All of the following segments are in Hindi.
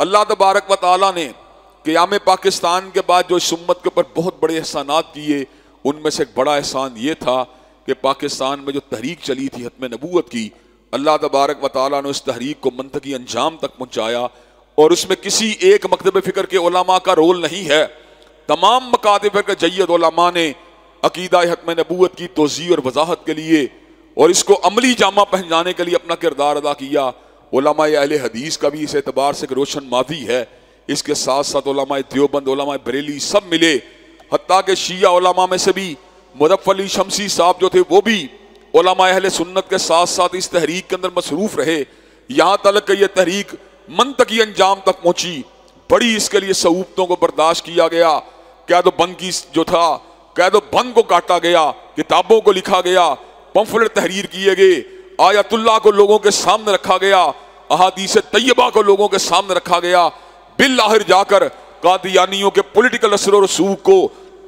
अल्लाह तबारक व तआला ने क़याम पाकिस्तान के बाद जो इस उम्मत के ऊपर बहुत बड़े एहसानात किए, उनमें से एक बड़ा एहसान ये था कि पाकिस्तान में जो तहरीक चली थी खत्म नबूवत की, अल्लाह तबारक व तआला ने उस तहरीक को मंतकी अंजाम तक पहुँचाया। और उसमें किसी एक मकतब फ़िक्र के उलमा का रोल नहीं है, तमाम मकातब के जय्यद उलमा ने अकीदा खत्म नबूवत की तोज़ी और वजाहत के लिए और इसको अमली जामा पहनाने के लिए अपना किरदार अदा किया। उलमा अहले हदीस का भी इस एतबार से रोशन मादी है। इसके साथ साथ उलमा देवबंद, उलमा बरेली सब मिले, हत्ता के शिया उलमा में से भी मुज़फ़्फ़र अली शमसी साहब जो थे वो भी उलमा अहले सुन्नत के साथ साथ इस तहरीक के अंदर मसरूफ़ रहे। यहाँ तक कि यह तहरीक मंतकी अंजाम तक पहुँची। बड़ी इसके लिए सऊबतों को बर्दाश्त किया गया। कैद बंद की जो था, कैद बंद को काटा गया, किताबों को लिखा गया, पंफलेट तहरीर किए गए, आयतुल्लाह को लोगों के सामने रखा गया, अहादीस तैयबा को लोगों के सामने रखा गया। बिल आखिर जाकर कादियानियों के पॉलिटिकल असर और रसूख को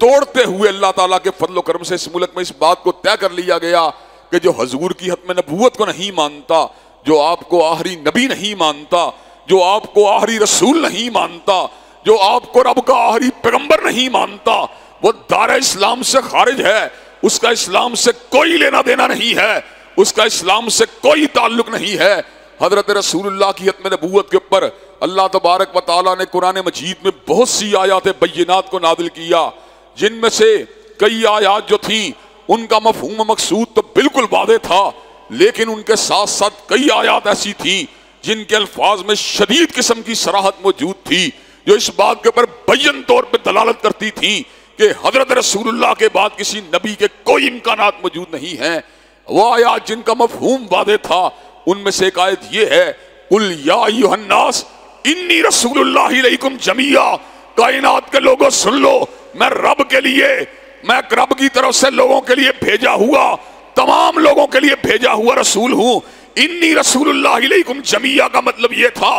तोड़ते हुए अल्लाह ताला के फजल करम से इस मुल्क में इस बात को तय कर लिया गया कि जो हजूर की खत्म नबूवत को नहीं मानता, जो आपको आखिरी नबी नहीं मानता, जो आपको आखिरी रसूल नहीं मानता, जो आपको रब का आखिरी पैगंबर नहीं मानता, वो दायरा इस्लाम से खारिज है। उसका इस्लाम से कोई लेना देना नहीं है, उसका इस्लाम से कोई ताल्लुक नहीं है। हजरत रसूलुल्लाह की खत्म नबूवत के ऊपर अल्लाह तबारक व तआला ने कुरान मजीद में बहुत सी आयात बय्यिनात को नादिल किया, जिनमें से कई आयात जो थी उनका मफहूम मकसूद तो बिल्कुल वादे था, लेकिन उनके साथ साथ कई आयात ऐसी थी जिनके अल्फाज में शदीद किस्म की सराहत मौजूद थी, जो इस बात के ऊपर बय्यन तौर पर दलालत करती थी कि हजरत रसूलुल्लाह के बाद किसी नबी के कोई इम्कानात मौजूद नहीं हैं। वो आयात जिनका मफहूम वादे था, उनमें से एक आयत ये है, कुल या अय्युहन्नास इन्नी रसूलुल्लाहि इलैकुम जमीआ, कायनात के लोगों सुन लो, मैं रब के लिए, मैं रब की तरफ से लोगों के लिए भेजा हुआ, तमाम लोगों के लिए भेजा हुआ रसूल हूं। इन्नी रसूलुल्लाहि इलैकुम जमीआ का मतलब यह था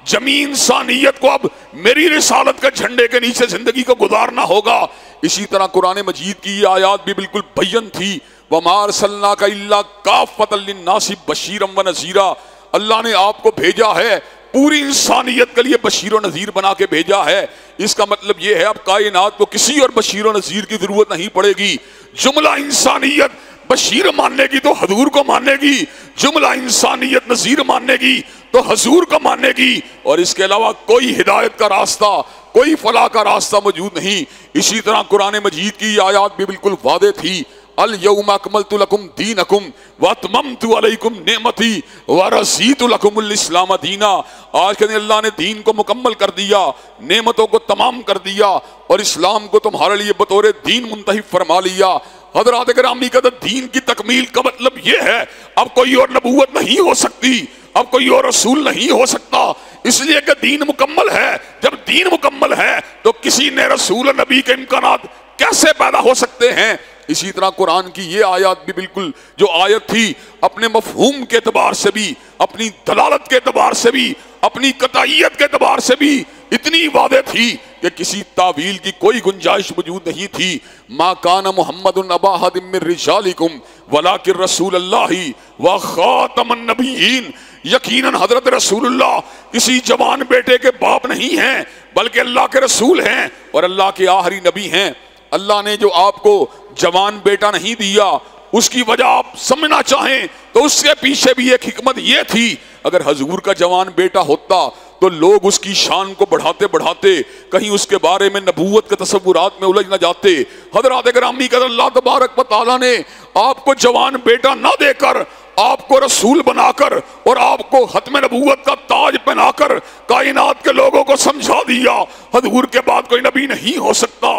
जमी इंसानियत को अब मेरी रिसालत के झंडे के नीचे जिंदगी को गुजारना होगा। इसी तरह कुरान मजीद की ये आयात भी बिल्कुल बय्यन थी, वमा अरसलनाका इल्ला काफ़्फ़तल लिन्नासि बशीरम व नज़ीरा, अल्लाह ने आपको भेजा है पूरी इंसानियत के लिए बशीर व नज़ीर बना के भेजा है। इसका मतलब यह है अब कायनात को किसी और बशीर व नज़ीर की जरूरत नहीं पड़ेगी। जुमला इंसानियत बशीर मानेगी तो हजूर को मानेगी, जुमला इंसानियत नज़ीर मानेगी तो हजूर को मानेगी, और इसके अलावा कोई हिदायत का रास्ता, कोई फलाह का रास्ता मौजूद नहीं। इसी तरह कुरान मजीद की आयात भी बिल्कुल वादे थी, अल यौमा अकमलतु लकुम दीनकुम व अतममतु अलैकुम नेमती व रज़ीतु लकुमुल इस्लाम दीना, आज के दिन अल्लाह ने दीन को मुकम्मल कर दिया, नेमतों को तमाम कर दिया और इस्लाम को तुम्हारे लिए बतौर दीन मुंतहिब फरमा लिया। हज़रात गिरामी का दीन की तकमील का मतलब यह है अब कोई और नबूवत नहीं हो सकती, अब कोई और रसूल नहीं हो सकता, इसलिए कि दीन मुकम्मल है। जब दीन मुकम्मल है तो किसी ने रसूल नबी के इम्कानात कैसे पैदा हो सकते हैं। इसी तरह कुरान की ये आयत भी बिल्कुल जो आयत थी अपने मफहूम के एतबार से भी, अपनी दलालत के एतबार से भी, अपनी कताइयत के एतबार से भी इतनी वादे थी कि किसी तावील की कोई गुंजाइश मौजूद नहीं थी। मा काना मुहम्मदुन अबा अहदिम मिन रिजालिकुम वलाकिन रसूलुल्लाहि व खातमुन नबिय्यीन, यकीनन हजरत रसूलुल्लाह किसी जवान बेटे के बाप नहीं हैं, बल्कि अल्लाह के रसूल हैं और अल्लाह के आखिरी नबी हैं। अल्लाह ने जो आपको जवान बेटा नहीं दिया, उसकी वजह आप समझना चाहें तो उसके पीछे भी एक हिकमत यह थी, अगर हजूर का जवान बेटा होता तो लोग उसकी शान को बढ़ाते बढ़ाते कहीं उसके बारे में नबूवत के तसव्वुरात में उलझ न जाते। हज़रात गिरामी का अल्लाह तबारक व तआला ने आपको जवान बेटा ना देकर आपको रसूल बनाकर और आपको खत्म नबूवत का ताज पहनाकर कायनात के लोगों को समझा दिया, हजूर के बाद कोई नबी नहीं हो सकता,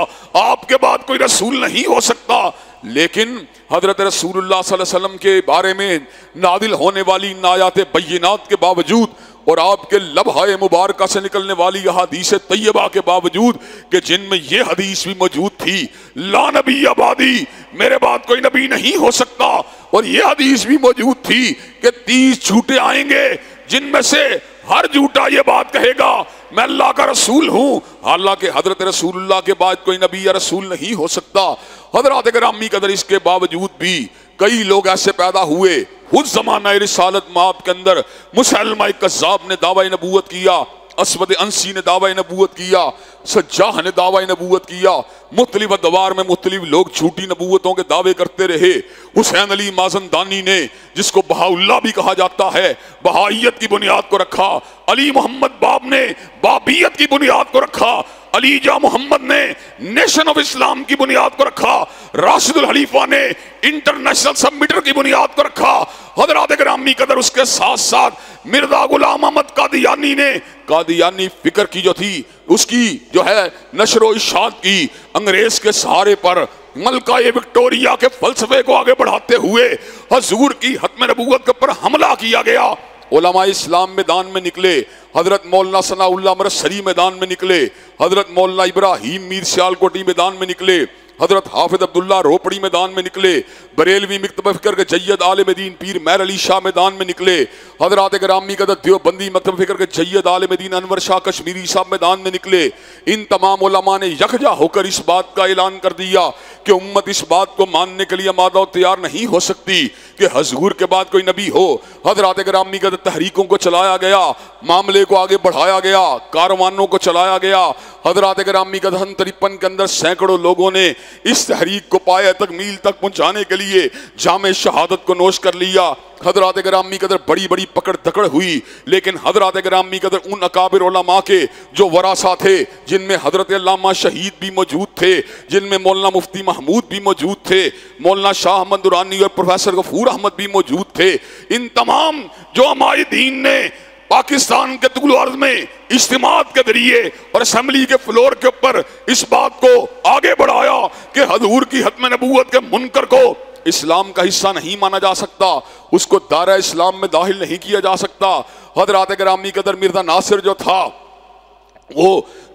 आपके बाद कोई रसूल नहीं हो सकता। लेकिन हजरत रसूलुल्लाह सल्लल्लाहु अलैहि वसल्लम के बारे में नादिल होने वाली नायात बय्यिनात के बावजूद और आपके लबहाए मुबारका से निकलने वाली हदीस तैयबा के बावजूद कि जिनमें यह हदीस भी मौजूद थी, ला नबी आबादी, मेरे बाद कोई नबी नहीं हो सकता, और यह हदीस भी मौजूद थी कि 30 झूठे आएंगे जिनमें से हर झूठा ये बात कहेगा मैं अल्लाह का रसूल हूं, हालांकि हजरत रसूलुल्लाह के बाद कोई नबी या रसूल नहीं हो सकता। हजरत गिरामी कदर इसके बावजूद भी कई लोग ऐसे पैदा हुए, उस जमाना रिसालत माप के अंदर मुसलमा कज़्ज़ाब ने दावा नबूवत किया, असवद अंसी ने दावा नबूवत किया, सज्जाह ने दावा नबूवत किया, मुख्तलिफ अदवार में मुख्तलिफ लोग झूठी नबूवतों के दावे करते रहे। हुसैन अली माजनदानी ने, जिसको बहाउल्लाह भी कहा जाता है, बहाइयत की बुनियाद को रखा। अली मोहम्मद बाब ने बाबियत की बुनियाद को रखा। अलीजा मोहम्मद ने नेशन ऑफ इस्लाम की बुनियाद को रखा। राशिदुल खलीफा ने इंटरनेशनल सबमिटर की बुनियाद को रखा। हजरात गिरामी कदर उसके साथ साथ मिर्जा गुलाम अहमद कादियानी ने कादियानी फिक्र की जो थी उसकी जो है नशरो इशात की अंग्रेज के सहारे पर मलका विक्टोरिया के फलसफे को आगे बढ़ाते हुए हजूर की खत्म नबूवत के ऊपर हमला किया गया। उलमा इस्लाम मैदान में निकले, हजरत मौलाना सनाउल्लाह मरसरी मैदान में निकले, हजरत मौलाना इब्राहिम मीर सियालकोटी मैदान में निकले, हजरत हाफिज अब्दुल्ला रोपड़ी मैदान में निकले, बरेलवी मकतब फिक्र के जय्यद आलिम दीन पीर मैर अली शाह मैदान में निकले, हजरत गिरामी का देवबंदी मकतब फिक्र के जय्यद आलिम दीन अनवर शाह कश्मीरी साहब मैदान में निकले। इन तमाम उलमा ने यकजा होकर इस बात का ऐलान कर दिया कि उम्मत इस बात को मानने के लिए आमादा और तैयार नहीं हो सकती कि हजूर के बाद कोई नबी हो। हजरत गिरामी का तहरीकों को चलाया गया, मामले को आगे बढ़ाया गया, कारवानों को चलाया गया। हजरत गिरामी का 53 के अंदर सैकड़ों लोगों ने इस तहरीक को पाया तक मील तक पहुंचाने के लिए जामे शहादत को नोश कर लिया। हजरत गिरामी कदर बड़ी बड़ी पकड़ दकड़ हुई, लेकिन हजरत गिरामी कदर उन अकाबिर उलमा के जो वरासा थे, जिनमें हजरत अल्लामा शहीद भी मौजूद थे, जिनमें मौलाना मुफ्ती महमूद भी मौजूद थे, मौलाना शाह अहमद दुरानी और प्रोफेसर गफूर अहमद भी मौजूद थे। इन तमाम जो अमायदीन ने पाकिस्तान के तुगल अर्ज में इज्तिमात के जरिए और असम्बली के फ्लोर के ऊपर इस बात को आगे बढ़ाया कि हजूर की खत्म नबूवत के मुनकर को इस्लाम का हिस्सा नहीं माना जा सकता, उसको दायरा इस्लाम में दाखिल नहीं किया जा सकता। हजरत गिरामी कदर मिर्जा नासिर जो था वो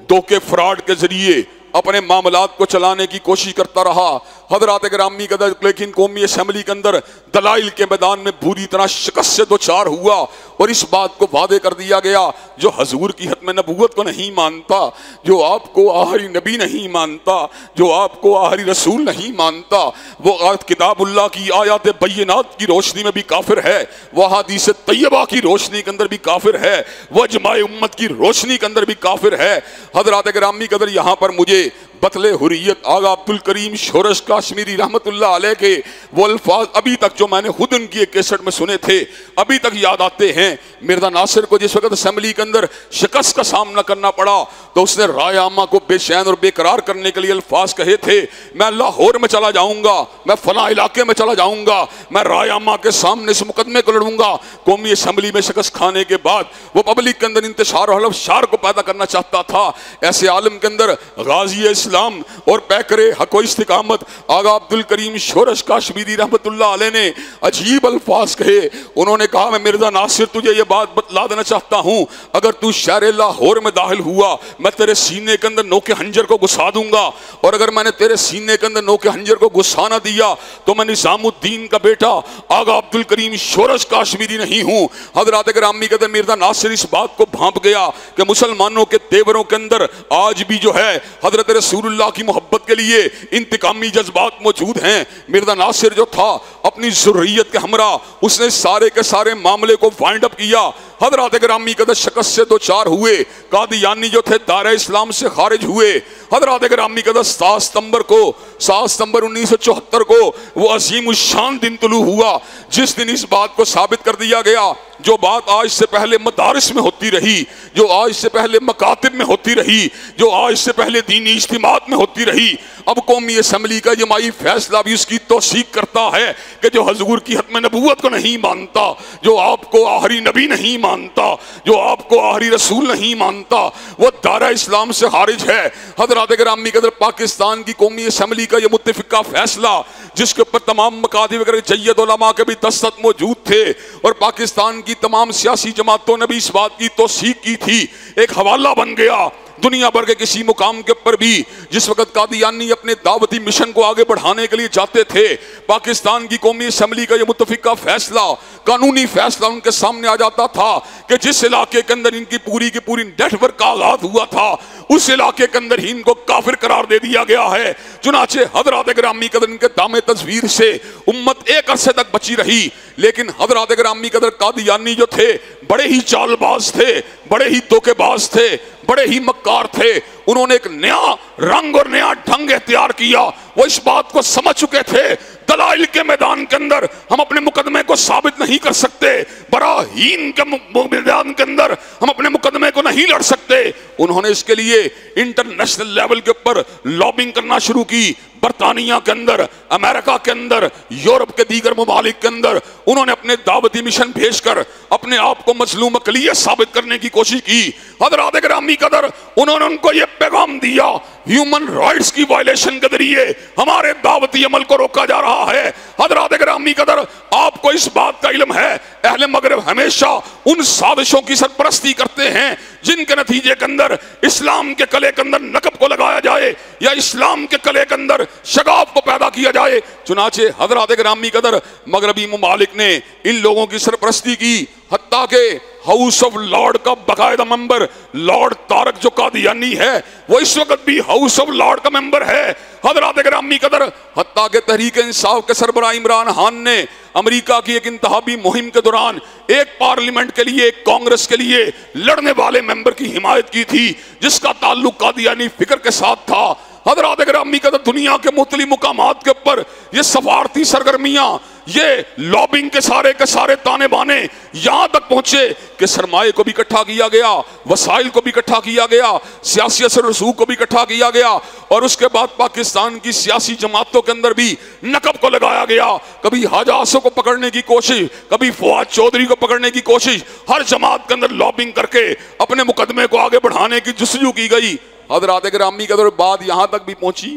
धोखे फ्रॉड के जरिए अपने मामलात को चलाने की कोशिश करता रहा। हजरत गिरामी कदर लेकिन कौमी असम्बली के अंदर दलाइल के मैदान में बुरी तरह शिकस्त से दो चार हुआ और इस बात को वादे कर दिया गया, जो हजूर की खत्म नबूवत को नहीं मानता, जो आपको आखिरी नबी नहीं मानता, जो आपको आखिरी रसूल नहीं मानता, वो किताबुल्लाह की आयात बय्यनात की रोशनी में भी काफिर है, वह हदीस तैयबा की रोशनी के अंदर भी काफिर है, वह जमाए उम्मत की रोशनी के अंदर भी काफिर है। हजरत गिरामी कदर यहाँ पर मुझे बतले हुर्रियत आगा अब्दुल करीम शोरश काश्मीरी रहमतुल्लाह अलैह के वो अल्फाज अभी तक जो मैंने खुद उनकी एक कैसेट में सुने थे अभी तक याद आते हैं। मिर्जा नासिर को जिस वक्त असेंबली के अंदर शिकस्त का सामना करना पड़ा तो उसने राय आमा को बेचैन और बेकरार करने के लिए अल्फाज कहे थे, मैं लाहौर में चला जाऊंगा, मैं फला इलाके में चला जाऊंगा, मैं राय आमा के सामने इस मुकदमे को लड़ूंगा। कौमी असेंबली में शिकस्त खाने के बाद वो पब्लिक के अंदर इंतशार और हलफशार को पैदा करना चाहता था। ऐसे आलम के अंदर गाजी इस्लाम और पैकरे हको इस्तिकामत आगा अब्दुल करीम शोरश काश्मीरी रहमतुल्लाह अलैह ने अजीब अल्फाज कहे। उन्होंने कहा, मैं मिर्जा नासिर तुझे ये बात बतला देना चाहता हूँ, अगर तू शहर लाहौर में दाखिल हुआ मैं तेरे सीने के अंदर नोके हंजर को घुसा दूंगा, और अगर मैंने तेरे सीने के अंदर नोके हंजर को घुसा ना दिया तो मैं निजामुद्दीन का बेटा आगा अब्दुल करीम शोरश काश्मीरी नहीं हूँ। हजरत गिरामी के अंदर मिर्जा नासिर इस बात को भांप गया कि मुसलमानों के तेवरों के अंदर आज भी जो है हजरत रसूलुल्लाह की मोहब्बत के लिए इंतकामी जज्बात मौजूद हैं। मिर्जा नासिर जो था अपनी ज़ुर्रियत के हमरा उसने सारे के सारे मामले को वाइंड अप किया। हजरत गिरामी कदर शिकस्त से दो चार हुए, कादियानी जो थे दायरा इस्लाम से खारिज हुए। हजरत गिरामी कदर 7 सितंबर 1974 को वो अजीम शान दिन तुलू हुआ जिस दिन इस बात को साबित कर दिया गया जो बात आज से पहले मदारिस में होती रही, जो आज से पहले मकातिब में होती रही, जो आज से पहले दीनी इज्तिमात में होती रही, अब कौमी असम्बली का जमाई फैसला भी उसकी तौसीक करता है कि जो हजूर की खत्म नबूवत को नहीं मानता, जो आपको आखिरी नबी नहीं मानता, जो आपको आखिरी रसूल नहीं मानता, वो दायरा इस्लाम से खारिज है। हजरत गिरामी कदर पाकिस्तान की कौमी असम्बली का ये मुत्तफिका फैसला जिसके ऊपर तमाम मकातिब जय्यद उलमा के भी दस्तखत मौजूद थे और पाकिस्तान की तमाम सियासी जमातों ने भी इस बात की तौसीक की थी, एक हवाला बन गया दुनिया भर के किसी मुकाम के ऊपर भी जिस वक्त कादियानी अपने दावती मिशन को आगे बढ़ाने के लिए जाते थे, पाकिस्तान की कौमी असेंबली का ये मुत्तफिका फैसला, कानूनी फैसला उनके सामने आ जाता था कि जिस इलाके के अंदर इनकी पूरी की पूरी नेटवर्क का आगाज हुआ था उस इलाके के अंदर ही इनको काफिर करार दे दिया गया है। चुनाचे हजरात ग्रामी कदर इनके दामे तस्वीर से उम्मत एक अरसे तक बची रही, लेकिन हजरात ग्रामी कदर कादियानी जो थे बड़े ही चालबाज थे, बड़े ही धोखेबाज थे, बड़े ही मक्कार थे। उन्होंने एक नया रंग और नया ढंग इख्तियार किया। वो इस बात को समझ चुके थे दलाइल के मैदान के अंदर हम अपने मुकदमे को साबित नहीं कर सकते, बराहीन के मैदान के अंदर हम अपने मुकदमे को नहीं लड़ सकते। उन्होंने इसके लिए इंटरनेशनल लेवल के ऊपर लॉबिंग करना शुरू की। बरतानिया के अंदर, अमेरिका के अंदर, यूरोप के दीगर ममालिक के अंदर उन्होंने अपने दावती मिशन भेजकर अपने आप को मजलूम अकलियत साबित करने की कोशिश की। हज़रात ग्रामी कदर उन्होंने उनको यह पैगाम दिया, ह्यूमन राइट्स की वायलेशन के जरिए हमारे दावती अमल को रोका जा रहा है। हज़रात ग्रामी कदर आपको इस बात का इल्म है, अहले मगरिब हमेशा उन साजिशों की सरपरस्ती करते हैं जिनके नतीजे के अंदर इस्लाम के कले के अंदर नकब को लगाया जाए या इस्लाम के कले के अंदर शगाफ को पैदा किया जाए। चुनाचे हज़रात ग्रामी कदर मगरबी ममालिक ने इन लोगों की सरपरस्ती की, हत्ता के हाउस ऑफ लॉर्ड का बाकायदा मेंबर लॉर्ड तारक जो कादियानी है वो इस वक्त भी हाउस ऑफ लॉर्ड का मेंबर है। हज़रात ग्रामी कदर हत्ता के तहरीक इंसाफ के सरबराह इमरान खान ने अमेरिका की एक इंतहाबी मुहिम के दौरान एक पार्लियामेंट के लिए, एक कांग्रेस के लिए लड़ने वाले मेंबर की हिमायत की थी जिसका ताल्लुक कादियानी फिक्र के साथ था। हज़रात ग्रामी कदर दुनिया के मुख्तलिफ मुकामात के ऊपर ये सफारती सरगर्मियां, ये लॉबिंग के सारे ताने बाने यहां तक पहुंचे कि सरमाए को भी इकट्ठा किया गया, वसाइल को भी इकट्ठा किया गया, सियासी असर रसूख को भी इकट्ठा किया गया और उसके बाद पाकिस्तान की सियासी जमातों के अंदर भी नकब को लगाया गया। कभी हाजासों को पकड़ने की कोशिश, कभी फवाद चौधरी को पकड़ने की कोशिश, हर जमात के अंदर लॉबिंग करके अपने मुकदमे को आगे बढ़ाने की जुस्तजू की गई। हज़रात ग्रामी कदर बात यहां तक भी पहुंची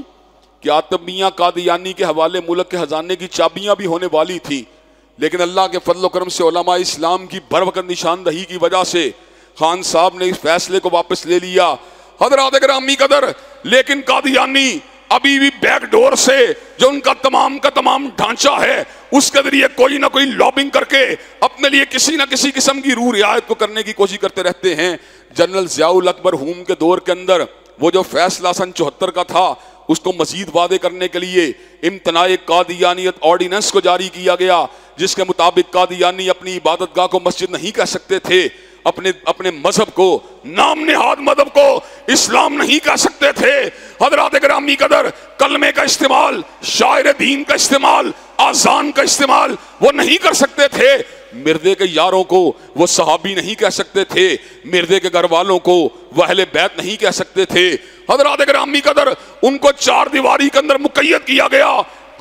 कि आतब मियां कादियानी के हवाले मुल्क के खजाने की चाबियां भी होने वाली थी, लेकिन अल्लाह के फजल करम से उलमा इस्लाम की बरवकत निशानदही की वजह से खान साहब ने इस फैसले को वापस ले लिया। हज़रात ग्रामी कदर लेकिन कादियानी अभी भी बैकडोर से जो उनका तमाम का तमाम ढांचा है उसके जरिए कोई ना कोई लॉबिंग करके अपने लिए किसी ना किसी किस्म की रूह रियायत को करने की कोशिश करते रहते हैं। जनरल ज़ियाउल अकबर हुम के दौर के अंदर वो जो फैसला सन 74 का था उसको मजीद वादे करने के लिए इम्तनाए कादियानियत ऑर्डिनेंस को जारी किया गया, जिसके मुताबिक कादियानी अपनी इबादतगाह को मस्जिद नहीं कह सकते थे, अपने मजहब को, नाम नेहाद मजहब को इस्लाम नहीं कह सकते थे। हज़रात ग्रामी कदर कलमे का इस्तेमाल, शायर दीन का इस्तेमाल, आजान का इस्तेमाल वो नहीं कर सकते थे। मिर्दे के यारों को वो सहाबी नहीं कह सकते थे, मिर्दे के घर वालों को वो अहले बैत नहीं कह सकते थे। हज़रात ग्रामी कदर उनको चार दीवारी के अंदर मुक़य्यद किया गया।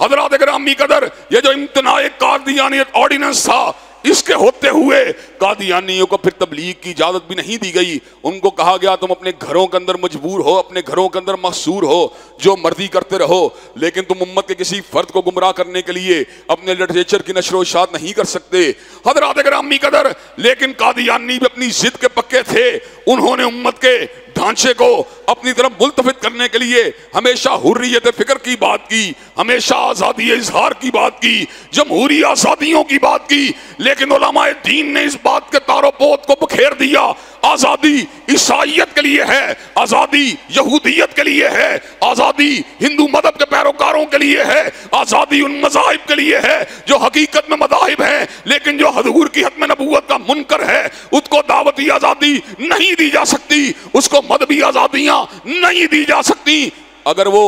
हज़रात ग्रामी कदर ये जो इम्तनाए कादियानियत ऑर्डिनेंस था इसके होते हुए कादियानियों को फिर तबलीग की इजाजत भी नहीं दी गई। उनको कहा गया तुम अपने घरों के अंदर मजबूर हो, अपने घरों के अंदर महसूर हो, जो मर्जी करते रहो, लेकिन तुम उम्मत के किसी फर्द को गुमराह करने के लिए अपने लिटरेचर की नशर व इशाअत नहीं कर सकते। हज़रात ग्रामी कदर लेकिन कादियानी भी अपनी जिद के पक्के थे। उन्होंने उम्मत के ढांचे को अपनी तरफ मुल्तफित करने के लिए हमेशा हुर्रियत फिक्र की बात की, हमेशा आज़ादी इजहार की बात की, जमहूरी आज़ादियों की बात की, लेकिन उलमाए दीन ने इस बात के तारोपोत को बखेर दिया। आज़ादी ईसाइयत के लिए है, आज़ादी यहूदियत के लिए है, आज़ादी हिंदू मजहब के पैरोकारों के लिए है, आज़ादी उन मज़ाहिब के लिए है जो हकीकत में मज़ाहिब हैं, लेकिन जो हुज़ूर की हत्म नबूवत का मुनकर है उसको दावती आज़ादी नहीं दी जा सकती, उसको मदबी आज़ादियाँ नहीं दी जा सकती। अगर वो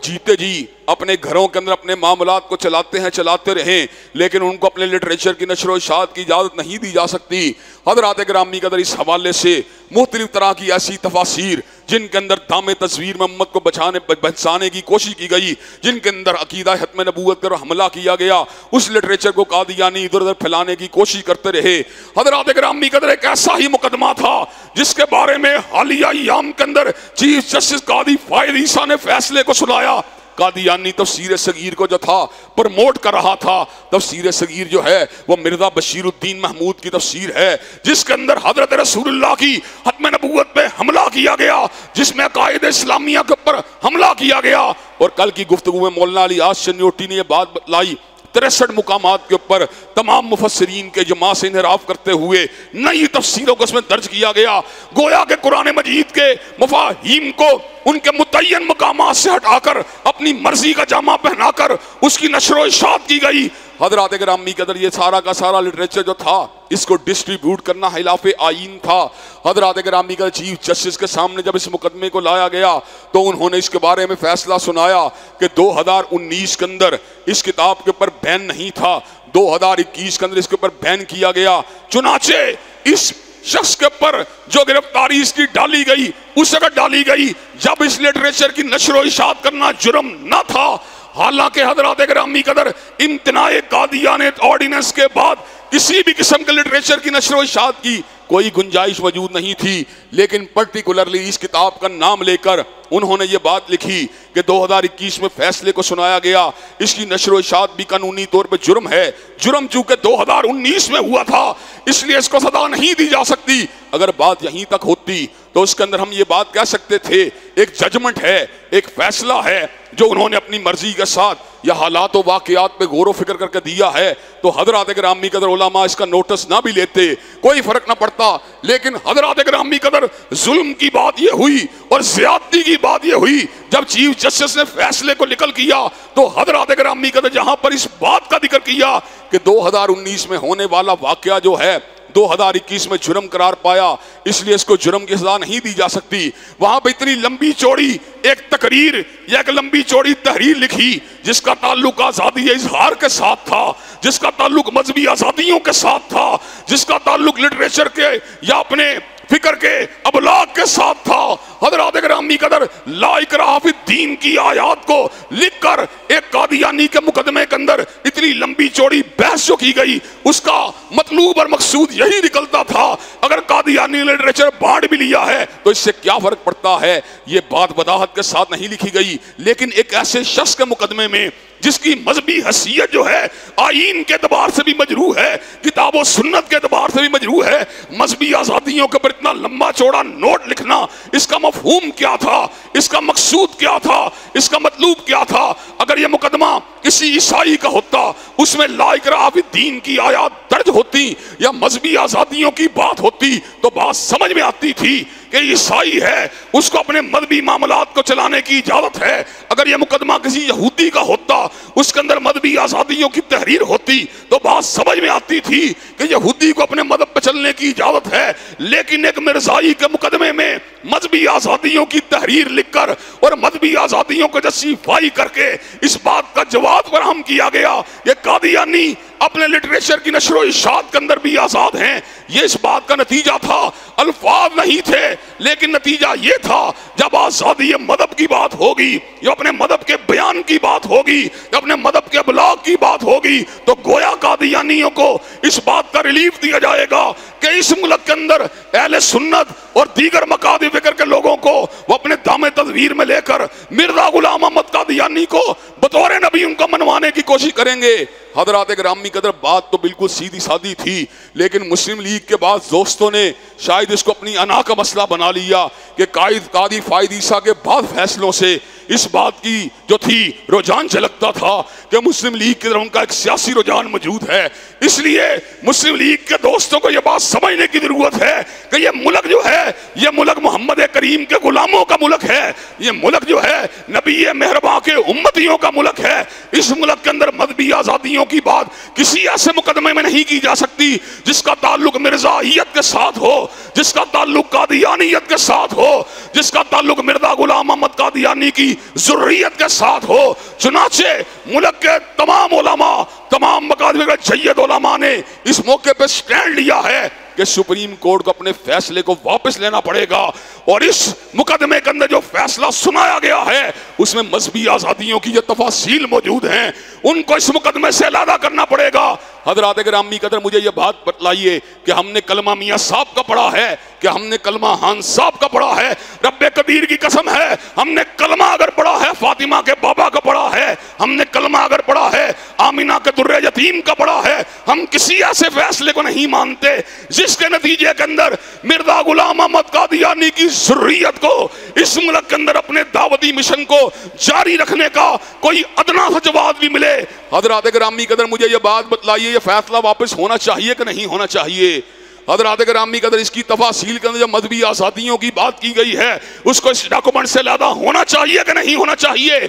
जीते जी अपने घरों के अंदर अपने मामलात को चलाते रहें, लेकिन उनको अपने लिटरेचर की नशर व इशाअत की इजाज़त नहीं दी जा सकती। हज़रात ग्रामी कदर इस हवाले से मुख्तलिफ तरह की ऐसी तफासीर जिनके अंदर दामे तस्वीर में उम्मत को बचाने की कोशिश की गई, जिनके अंदर अकीदा हत्म नबूवत पर हमला किया गया, उस लिटरेचर को कादियानी इधर उधर फैलाने की कोशिश करते रहे। हज़रात ग्रामी कदर एक ऐसा ही मुकदमा था जिसके बारे में हालिया अय्याम के अंदर चीफ जस्टिस कादी फायद ईसा ने फैसले को सुनाया। कादियानी तफसीर सगीर को जो था प्रमोट कर रहा था। तफसीर सगीर जो है वो मिर्जा बशीरुद्दीन महमूद की तफसीर है, जिसके अंदर हजरत रसूलुल्लाह की हत्म नबूवत पे हमला किया गया, जिसमें कायदे इस्लामिया के ऊपर हमला किया गया। और कल की गुफ्तगू में मौलाना अली आस चन्योटी ने यह बात बतलाई, 63 मुकामात के ऊपर तमाम मुफस्सिरीन के जमा से इनहराफ करते हुए नई तफसीरों को उसमें दर्ज किया गया। गोया के कुरान मजीद के मफाहीम को उनके मुतय्यन मकामात से हटाकर अपनी मर्जी का जामा पहनाकर उसकी नशर इशात की गई। हजरात गिरामी कदर, ये सारा का सारा लिटरेचर जो था इसको डिस्ट्रीब्यूट करना खिलाफ आईन था। हजरात गिरामी का चीफ जस्टिस के सामने जब इस मुकदमे को लाया गया तो उन्होंने इसके बारे में फैसला सुनाया कि 2019 के अंदर इस किताब के ऊपर बैन नहीं था, 2021 के अंदर इसके ऊपर बैन किया गया। चुनाचे इस शख्स के ऊपर जो गिरफ्तारी इसकी डाली गई उस वक्त डाली गई जब इस लिटरेचर की नशर व इशात करना जुर्म न था। हालांकि हजरात गिरामी कदर, इम्तनाए कादियानत ऑर्डिनेंस के बाद किसी भी किस्म के लिटरेचर की नशर व इशात की कोई गुंजाइश मौजूद नहीं थी, लेकिन पर्टिकुलरली इस किताब का नाम लेकर उन्होंने ये बात लिखी कि 2021 में फैसले को सुनाया गया, इसकी नशर व इशात भी कानूनी तौर पे जुर्म है। जुर्म चूंकि 2019 में हुआ था इसलिए इसको सजा नहीं दी जा सकती। अगर बात यहीं तक होती तो उसके अंदर हम ये बात कह सकते थे, एक जजमेंट है, एक फैसला है जो उन्होंने अपनी मर्जी के साथ या हालात व वाकयात पे गौर व फिक्र करके दिया है, तो हजरात गिरामी कदर उलमा इसका नोटिस ना भी लेते कोई फर्क ना पड़ता। लेकिन हजरात गिरामी कदर, जुल्म की बात ये हुई और ज्यादती की बात ये हुई जब चीफ जस्टिस ने फैसले को निकल किया तो हजरात गिरामी कदर जहां पर इस बात का जिक्र किया कि 2019 में होने वाला वाकया जो है 2021 में जुर्म करार पाया, इसलिए इसको जुर्म की सजा नहीं दी जा सकती। वहां पर इतनी लंबी चौड़ी एक तकरीर या एक लंबी चौड़ी तहरीर लिखी जिसका ताल्लुक आजादी इजहार के साथ था, जिसका ताल्लुक मजहबी आजादियों के साथ था, जिसका ताल्लुक लिटरेचर के या अपने फिक्र के अबलाग के साथ था। हजरात गिरामी कदर, ला इकराह फिद्दीन की आयात को लिखकर एक कादियानी के मुकदमे के अंदर इतनी लंबी चौड़ी बहस जो की गई उसका मतलूब और मकसूद यही निकलता था, अगर कादियानी लिटरेचर बांट भी लिया है तो इससे क्या फर्क पड़ता है। ये बात वदाहत के साथ नहीं लिखी गई, लेकिन एक ऐसे शख्स के मुकदमे में जिसकी मजहबी हैसियत जो है आईन के एतबार से भी मजरूह है, किताब और सुन्नत के एतबार से भी मजरूह है, मजहबी आजादियों के ऊपर इतना लंबा चौड़ा नोट लिखना, इसका मफहूम क्या था, इसका मकसूद क्या था, इसका मतलूब क्या था। अगर यह मुकदमा किसी ईसाई का होता उसमें ला इकराह फिद्दीन की आयात दर्ज होती या मजहबी आजादियों की बात होती तो बात समझ में आती थी कि ईसाई है उसको अपने मजहबी मामलात को चलाने की इजाजत है। अगर यह मुकदमा किसी यहूदी का होता उसके अंदर मजहबी आजादियों की तहरीर होती तो बात समझ में आती थी कि यहूदी को अपने मजहब पर चलने की इजाजत है। लेकिन एक मिर्जाई के मुकदमे में मजहबी आजादियों की तहरीर लिखकर और मजहबी आजादियों को जस्टिफाई करके इस बात का जवाब फराहम किया गया ये कादियानी अपने लिटरेचर की नशर व इशात के अंदर भी आजाद हैं। ये इस बात का नतीजा था, अल्फाज नहीं थे, लेकिन नतीजा ये था जब आजादी मदहब की बात होगी या अपने मदहब के बयान की बात होगी या अपने मदहब के अबलाग की बात होगी तो गोया कादियानियों को इस बात का रिलीफ दिया जाएगा कि इस मुल्क के अंदर अहले सुन्नत और दीगर मकादी फिक्र के लोगों को वो अपने दामे तस्वीर में लेकर मिर्जा गुलाम अहमद कादियानी को बतौर नबी उनका मनवाने की कोशिश करेंगे। हजरात गिरामी कदर, बात तो बिल्कुल सीधी सादी थी, लेकिन मुस्लिम लीग के बाद दोस्तों ने शायद इसको अपनी अना का मसला बना लिया कि कादी फायद ईसा के बाद फैसलों से इस बात की जो थी रुझान झलकता था कि मुस्लिम लीग की तरफ उनका एक सियासी रुझान मौजूद है। इसलिए मुस्लिम लीग के दोस्तों को यह बात समझने की जरूरत है कि यह मुल्क जो है यह मुल्क मोहम्मद करीम के गुलामों का मुल्क है, यह मुल्क जो है नबी मेहरबा के उम्मतियों का मुल्क है। इस मुल्क के अंदर मजहबी आजादियों की बात किसी ऐसे मुकदमे में नहीं की जा सकती जिसका ताल्लुक मिर्जाइयत के साथ हो, जिसका ताल्लुक कादियानियत के साथ हो, जिसका ताल्लुक मिर्जा गुलाम अहमद कादियानी की ज़ुर्रियत के साथ हो। चुनाचे मुल्क के तमाम उलमा, तमाम मकादमी के जय्यद उलमा ने इस मौके पर स्टैंड लिया है कि सुप्रीम कोर्ट को अपने फैसले को वापस लेना पड़ेगा और इस मुकदमे के अंदर जो फैसला सुनाया गया है उसमें मजहबी आजादियों की जो तफासील मौजूद हैं उनको इस मुकदमे से अलग करना पड़ेगा। हजरात गिरामी कदर, मुझे ये बात बतलाइए कि हमने कलमा मियाँ साहब का पढ़ा है कि हमने कलमा हान साहब का पढ़ा है? रब्बे कबीर की कसम है हमने कलमा अगर पढ़ा है फातिमा के बाबा का पढ़ा है, हमने कलमा अगर पढ़ा है आमिना के दुर्रे यतीम का बड़ा है। हम किसी ऐसे फैसले को नहीं मानते जिसके नतीजे के अंदर मिर्जा गुलाम अहमद कादियानी की ज़ुर्रियत को इस मुल्क के अंदर अपने दावती मिशन को जारी रखने का कोई अदना सा जवाब भी मिले। हज़रात गिरामी कदर, मुझे ये बात बतलाइए, ये फैसला वापस होना चाहिए कि नहीं होना चाहिए? हज़रात गिरामी कदर, इसकी तफासील के अंदर जो मजहबी आज़ादियों की बात की गई है उसको इस डॉक्यूमेंट से लादा होना चाहिए कि नहीं होना चाहिए?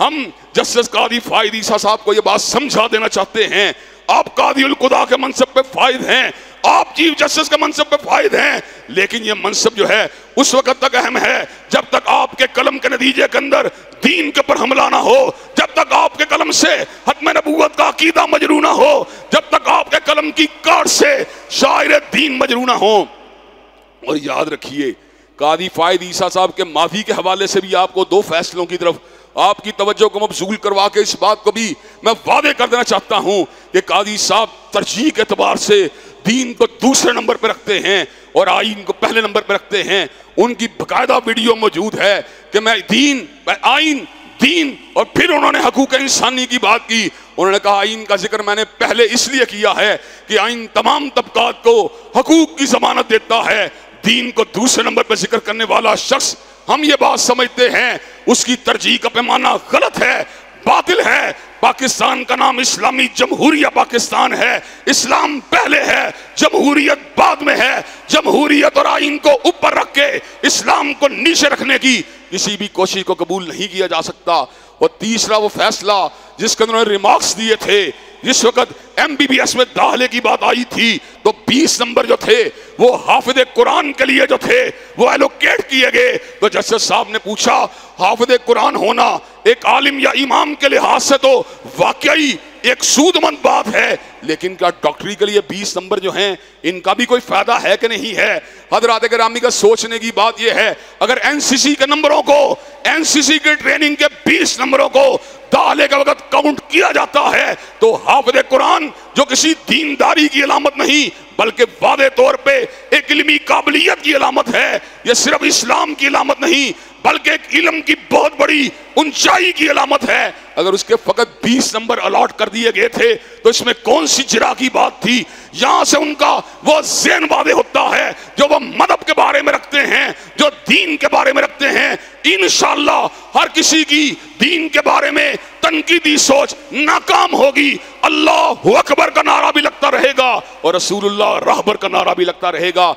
हम जस्टिस कादी फ़ाइद ईसा साहब को ये बात समझा देना चाहते हैं। आप कादी उल खुदा के मनसब पे फायद हैं, आप चीफ जस्टिस के मनसब पे फायद हैं, लेकिन ये मनसब जो है उस वक्त तक अहम है जब तक आपके कलम के नतीजे के अंदर दीन के ऊपर हमला ना हो, जब तक आपके कलम से हत्म नबूवत का अकीदा मजरू ना हो, जब तक आपके कलम की काट से शायर दीन मजरू ना हो। और याद रखिए, कादी फ़ाइद ईसा साहब के माफी के हवाले से भी आपको दो फैसलों की तरफ आपकी तवज्जो को मबजूल करवा के इस बात को भी मैं वादे कर देना चाहता हूं कि कादी साहब तरजीह के एतबार से दीन को दूसरे नंबर पर रखते हैं और आइन को पहले नंबर पर रखते हैं। उनकी बाकायदा वीडियो मौजूद है कि मैं आइन, दीन, और फिर उन्होंने हकूक इंसानी की बात की। उन्होंने कहा आइन का जिक्र मैंने पहले इसलिए किया है कि आइन तमाम तबकात को हकूक की जमानत देता है। दीन को दूसरे नंबर पर जिक्र करने वाला शख्स, हम ये बात समझते हैं उसकी तरजीह का पैमाना गलत है, बातिल है। पाकिस्तान का नाम इस्लामी जमहूरिया पाकिस्तान है, इस्लाम पहले है, जमहूरियत बाद में है। जमहूरियत और आइन को ऊपर रख के इस्लाम को नीचे रखने की किसी भी कोशिश को कबूल नहीं किया जा सकता। और तीसरा वो फैसला जिसके उन्होंने रिमार्क्स दिए थे, जिस वक्त MBBS में दाखिले की बात आई थी तो 20 नंबर जो थे वो हाफिज कुरान के लिए जो थे वो एलोकेट किए गए। तो जस्टिस साहब ने पूछा, हाफिज कुरान होना एक आलिम या इमाम के लिहाज से तो वाकई एक सूदमंद बात है, लेकिन क्या डॉक्टरी के लिए 20 नंबर जो हैं इनका भी कोई फायदा है कि नहीं है? हज़रात गिरामी का सोचने की बात यह है, अगर NCC के नंबरों को, NCC के ट्रेनिंग के 20 नंबरों को दाखिले के वक्त काउंट किया जाता है तो हाफिज कुरान जो किसी दीनदारी की अलामत नहीं बल्कि वादे तौर पे एक इल्मी काबिलियत की अलामत है, यह सिर्फ इस्लाम की अलामत नहीं बल्कि एक इल्म की बहुत बड़ी ऊंचाई की अलामत है। अगर उसके फकत 20 नंबर अलॉट कर दिए गए थे तो इसमें कौन सी जिरा की बात थी? यहां से उनका वो ज़हन वादे होता है जो वो मदद के बारे में रखते हैं, जो दीन के बारे में रखते हैं। इंशाअल्लाह हर किसी की दीन के बारे में तनकीदी सोच नाकाम होगी। अल्लाहु अकबर का नारा भी लगता रहेगा और रसूलुल्लाह रहबर का नारा भी लगता रहेगा।